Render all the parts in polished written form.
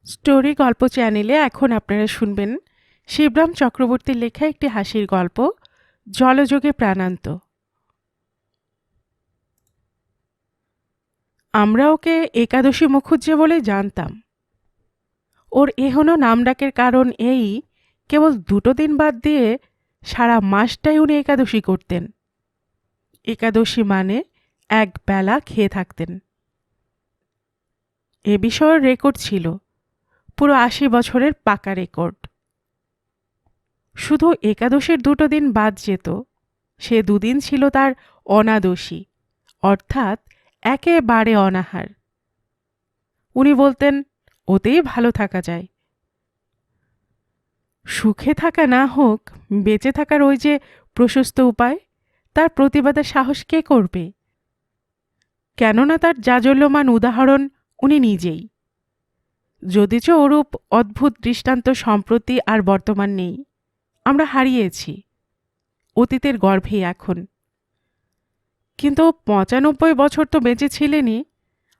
Story গল্প চ্যানেলে এখন আপনারা শুনবেন শিবরাম চক্রবর্তীর লেখা একটি হাসির গল্প জলযোগে প্রাণান্ত। আমরা ওকে একাদশী মুখুজ্জে বলে জানতাম। ওর এহনো নাম ডাকের কারণ এই, কেবল 2 দিন বাদ দিয়ে সারা মাসটাই উনি একাদশী করতেন। একাদশী মানে এক বেলা খেয়ে থাকতেন। এ বিষয়ের রেকর্ড ছিল, পুরো 80 বছরের পাকা রেকর্ড। শুধু একাদশীর 2 দিন বাদ যেত, সে 2 দিন ছিল তার অনাদশী, অর্থাৎ একেবারে অনাহার। উনি বলতেন ওতেই ভালো থাকা যায়। সুখে থাকা না হোক, বেঁচে থাকার ওই যে প্রশস্ত উপায়, তার প্রতিবাদের সাহস কে করবে? কেননা তার জাজল্যমান উদাহরণ উনি নিজেই। যদিচ ওরূপ অদ্ভুত দৃষ্টান্ত সম্প্রতি আর বর্তমান নেই, আমরা হারিয়েছি, অতীতের গর্ভেই এখন। কিন্তু 95 বছর তো বেঁচে ছিলেনই।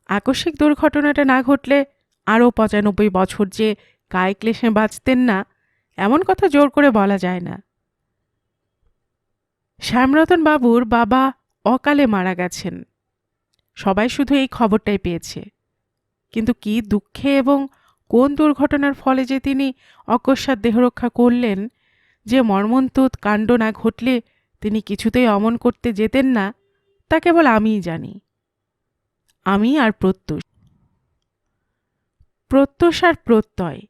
আকস্মিক দুর্ঘটনাটা না ঘটলে আরও 95 বছর যে কায় ক্লেশে বাঁচতেন না, এমন কথা জোর করে বলা যায় না। শ্যামরতন বাবুর বাবা অকালে মারা গেছেন। সবাই শুধু এই খবরটাই পেয়েছে, কিন্তু কি দুঃখে এবং কোন দুর্ঘটনার ফলে যে তিনি অকস্মাৎ দেহরক্ষা করলেন, যে মর্মন্তুদ কাণ্ড না ঘটলে তিনি কিছুতেই অমন করতে যেতেন না, তা কেবল আমিই জানি। আমি আর প্রত্যুষ। প্রত্যুষ আর প্রত্যয়,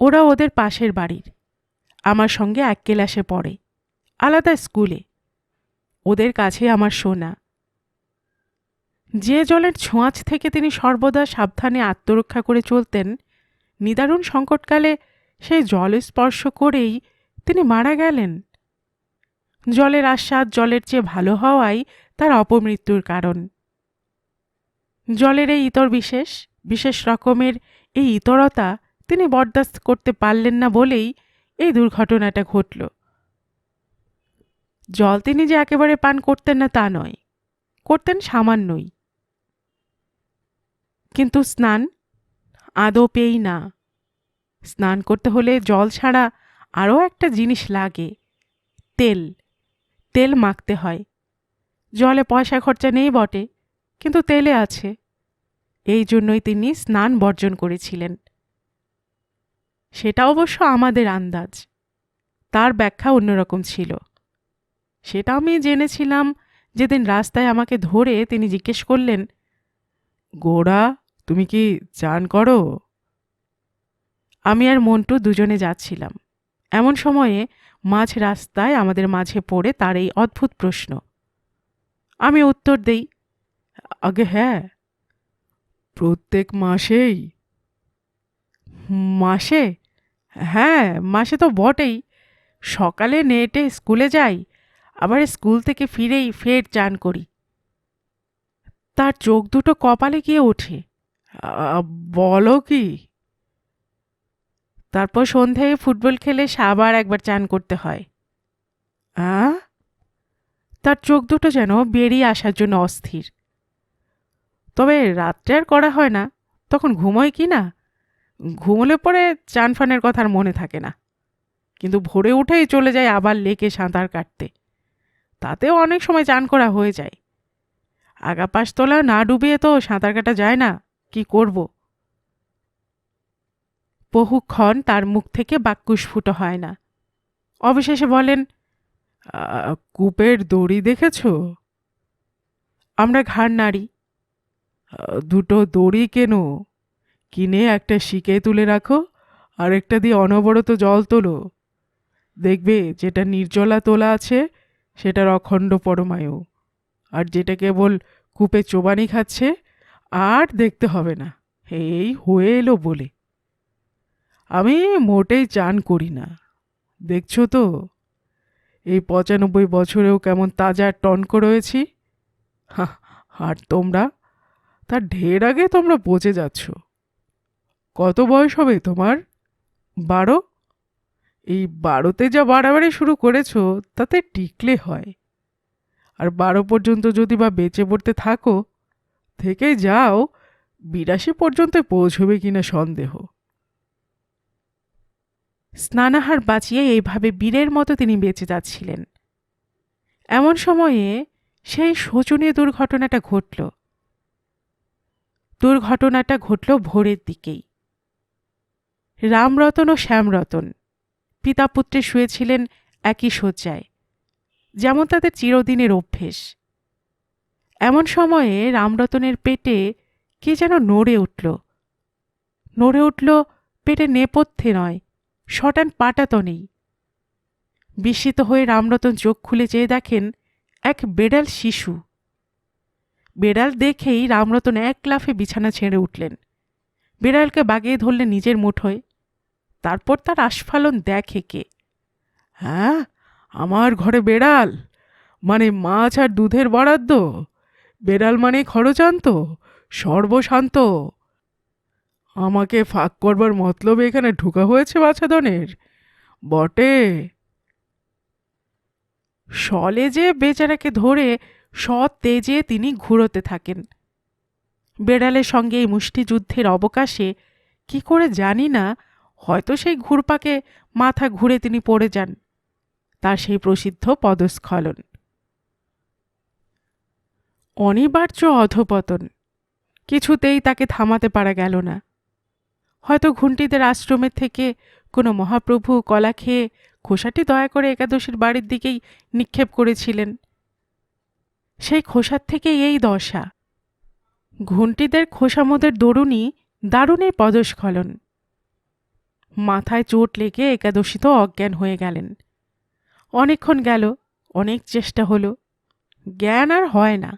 ওরা ওদের পাশের বাড়ির, আমার সঙ্গে এক ক্লাসে পড়ে, আলাদা স্কুলে। ওদের কাছে আমার শোনা। যে জলের ছোঁয়াচ থেকে তিনি সর্বদা সাবধানে আত্মরক্ষা করে চলতেন, নিদারুণ সংকটকালে সেই জল স্পর্শ করেই তিনি মারা গেলেন। জলের আস্বাদ জলের চেয়ে ভালো হওয়াই তার অপমৃত্যুর কারণ। জলের এই ইতর বিশেষ বিশেষ রকমের এই ইতরতা তিনি বরদাস্ত করতে পারলেন না বলেই এই দুর্ঘটনাটা ঘটল। জল তিনি যে একেবারে পান করতেন না তা নয়, করতেন সামান্যই। কিন্তু স্নান আদৌ পেই না। স্নান করতে হলে জল ছাড়া আরও একটা জিনিস লাগে, তেল। তেল মাখতে হয়। জলে পয়সা খরচা নেই বটে, কিন্তু তেলে আছে। এই জন্যই তিনি স্নান বর্জন করেছিলেন। সেটা অবশ্য আমাদের আন্দাজ, তার ব্যাখ্যা অন্যরকম ছিল। সেটা আমি জেনেছিলাম যেদিন রাস্তায় আমাকে ধরে তিনি জিজ্ঞেস করলেন, গোড়া, তুমি কি চান করো? আমি আর মন্টু দুজনে যাচ্ছিলাম। এমন সময়ে মাঝ রাস্তায় আমাদের মাঝে পড়ে তার এই অদ্ভুত প্রশ্ন। আমি উত্তর দেই, আগে হ্যাঁ। প্রত্যেক মাসেই? মাসে? হ্যাঁ, মাসে তো বটেই। সকালে নেটে স্কুলে যাই, আবার স্কুল থেকে ফিরেই ফের চান করি। তার চোখ দুটো কপালে গিয়ে ওঠে। আ, বলো কি? তারপর সন্ধ্যায় ফুটবল খেলে আবার একবার চান করতে হয়। আ? তার চোখ দুটো যেন বেরিয়ে আসার জন্য অস্থির। তবে রাত্রে আর করা হয় না, তখন ঘুমোয় কি না। ঘুমোলে পরে চান ফানের কথা আর মনে থাকে না, কিন্তু ভোরে উঠেই চলে যায় আবার লেকে সাঁতার কাটতে। তাতেও অনেক সময় চান করা হয়ে যায়। আগা পাশতলা না ডুবিয়ে তো সাঁতার কাটা যায় না, কি করব? বহুক্ষণ তার মুখ থেকে বাক্যস্ফুট হয় না। অবশেষে বলেন, কূপের দড়ি দেখেছ? আমরা ঘাড় নাড়ি। দুটো দড়ি কেন, কিনে একটা শিকে তুলে রাখো, আর একটা দিয়ে অনবরত জল তোলো। দেখবে যেটা নির্জলা তোলা আছে সেটার অখণ্ড পরমায়ু, আর যেটা কেবল কূপে চোবানি খাচ্ছে আর দেখতে হবে না। এই হয়ে এলো বলে। আমি মোটেই চান করি না, দেখছো তো এই 95 বছরেও কেমন তাজা টনক রয়েছি। আর তোমরা, তার ঢের আগে তোমরা পচে যাচ্ছ। কত বয়স হবে তোমার? 12? এই 12তে যা বাড়াবাড়ি শুরু করেছো তাতে টিকলে হয়। আর 12 পর্যন্ত যদি বা বেঁচে পড়তে থাকো, থেকে যাও, 82 পর্যন্ত পৌঁছবে কিনা সন্দেহ। স্নানাহার বাঁচিয়ে এইভাবে বীরের মতো তিনি বেঁচে যাচ্ছিলেন। এমন সময়ে সেই শোচনীয় দুর্ঘটনাটা ঘটল ভোরের দিকেই। রামরতন ও শ্যামরতন পিতা পুত্রে শুয়েছিলেন একই শয্যায়, যেমন তাদের চিরদিনের অভ্যেস। এমন সময়ে রামরতনের পেটে কে যেন নড়ে উঠল। পেটে নেপথ্যে নয়, শটান পাটাতনেই। বিস্মিত হয়ে রামরতন চোখ খুলে চেয়ে দেখেন এক বেড়াল শিশু। বেড়াল দেখেই রামরতন এক লাফে বিছানা ছেড়ে উঠলেন, বেড়ালকে বাগিয়ে ধরলেন নিজের মুঠোয়। তারপর তার আস্ফালন দেখে কে। হ্যাঁ, আমার ঘরে বেড়াল মানে মাছ আর দুধের বরাদ্দ। বেড়াল মানে খরচান্ত, সর্বশান্ত। আমাকে ফাঁক করবার মতলবে এখানে ঢোকা হয়েছে বাছাধনের বটে। সলেজে বেচারাকে ধরে সতেজে তিনি ঘুরোতে থাকেন। বেড়ালের সঙ্গে এই মুষ্টিযুদ্ধের অবকাশে কি করে জানি না, হয়তো সেই ঘুরপাকে মাথা ঘুরে তিনি পড়ে যান। তার সেই প্রসিদ্ধ পদস্খলন, অনিবার্য অধপতন। কিছুতেই তাকে থামাতে পারা গেল না। হয়তো ঘুন্টিদের আশ্রমের থেকে কোনো মহাপ্রভু কলা খেয়ে খোসাটি দয়া করে একাদশীর বাড়ির দিকেই নিক্ষেপ করেছিলেন। সেই খোসার থেকে এই দশা। ঘুন্টিদের খোসামোদের দারুণ এই পদস্খলন। মাথায় চোট লেগে একাদশী তো অজ্ঞান হয়ে গেলেন। অনেকক্ষণ গেল, অনেক চেষ্টা হলো, জ্ঞান আর হয় না।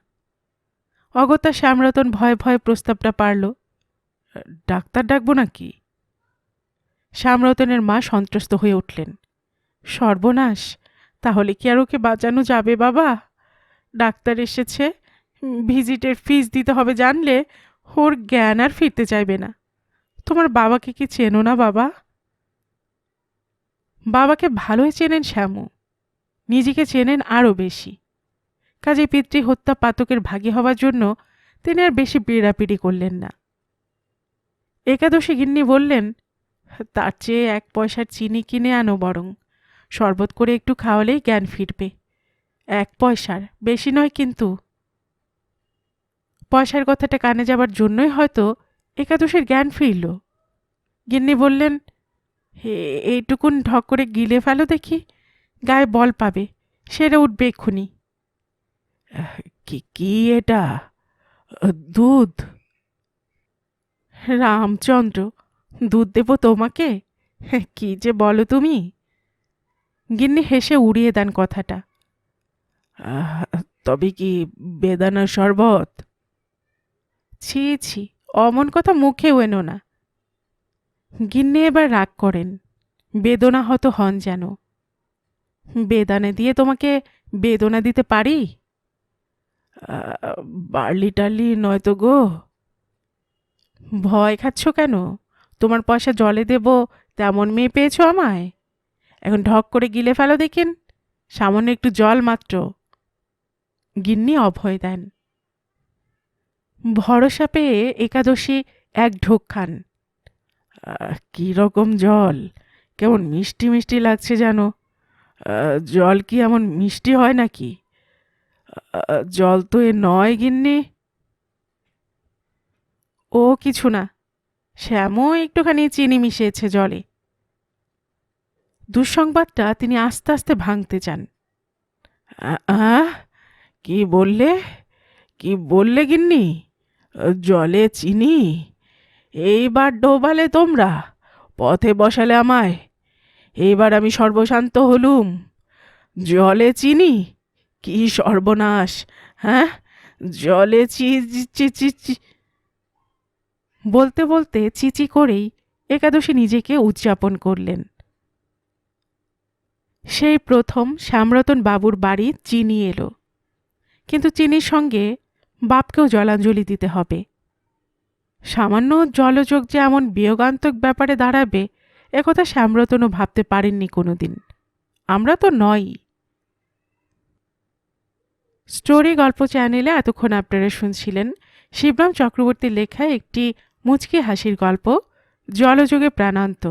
অগত্যা শ্যামরতন ভয়ে ভয়ে প্রস্তাবটা পারল, ডাক্তার ডাকবো নাকি? শ্যামরতনের মা সন্ত্রস্ত হয়ে উঠলেন। সর্বনাশ, তাহলে কি আর ওকে বাঁচানো যাবে বাবা? ডাক্তার এসেছে, ভিজিটের ফিস দিতে হবে জানলে ওর জ্ঞান আর ফিরতে চাইবে না। তোমার বাবাকে কি চেনো না বাবা? বাবাকে ভালোই চেনেন শ্যামু, নিজেকে চেনেন আরও বেশি। কাজে পিতৃ হত্যা পাতকের ভাগী হওয়ার জন্য তিনি আর বেশি পীড়াপিড়ি করলেন না। একাদশী গিন্নি বললেন, তার চেয়ে 1 পয়সার চিনি কিনে আনো, বরং শরবত করে একটু খাওয়ালেই জ্ঞান ফিরবে। 1 পয়সার, বেশি নয় কিন্তু। পয়সার কথাটা কানে যাবার জন্যই হয়তো একাদশীর জ্ঞান ফিরল। গিন্নি বললেন, এইটুকুন ঢক করে গিলে ফেলো দেখি, গায়ে বল পাবে, সেরে উঠবে এক্ষুনি। কি এটা? দুধ? রামচন্দ্র, দুধ দেব তোমাকে? কি যে বলো তুমি! গিন্নি হেসে উড়িয়ে দেন কথাটা। তবে কি বেদানার শরবত? ছি ছি, অমন কথা মুখেও এনো না। গিন্নি এবার রাগ করেন, বেদনা হত হন যেন। বেদানা দিয়ে তোমাকে বেদনা দিতে পারি? বার্লি টার্লি নয়তো গো। ভয় খাচ্ছ কেন? তোমার পয়সা জলে দেব তেমন মেয়ে পেয়েছ আমায়? এখন ঢক করে গিলে ফেলো দেখিন, সামান্য একটু জল মাত্র। গিন্নি অভয় দেন। ভরসা পেয়ে একাদশী 1 ঢোক খান। কি রকম জল, কেমন মিষ্টি মিষ্টি লাগছে যেন। জল কি এমন মিষ্টি হয় নাকি? জল তো এ নয় গিন্নি। ও কিছু না, শ্যামও একটুখানি চিনি মিশিয়েছে জলে। দুঃসংবাদটা তিনি আস্তে আস্তে ভাঙতে চান। কি বললে? কি বললে গিন্নি? জলে চিনি? এইবার ডোবালে তোমরা, পথে বসালে আমায়। এইবার আমি সর্বশান্ত হলুম। জলে চিনি? কি সর্বনাশ! হ্যাঁ, জলে চি। বলতে বলতে চিচি করেই একাদশী নিজেকে উদযাপন করলেন। সেই প্রথম শ্যামরতন বাবুর বাড়ি চিনি এলো, কিন্তু চিনির সঙ্গে বাপকেও জলাঞ্জলি দিতে হবে। সামান্য জলযোগ যে এমন বিয়োগান্তক ব্যাপারে দাঁড়াবে, একথা শ্যামরতনও ভাবতে পারেননি কোনোদিন। আমরা তো নই। স্টোরি গল্প চ্যানেলে এতক্ষণ আপনারা শুনছিলেন শিবরাম চক্রবর্তীর লেখা একটি মুচকি হাসির গল্প জলযোগে প্রাণান্ত।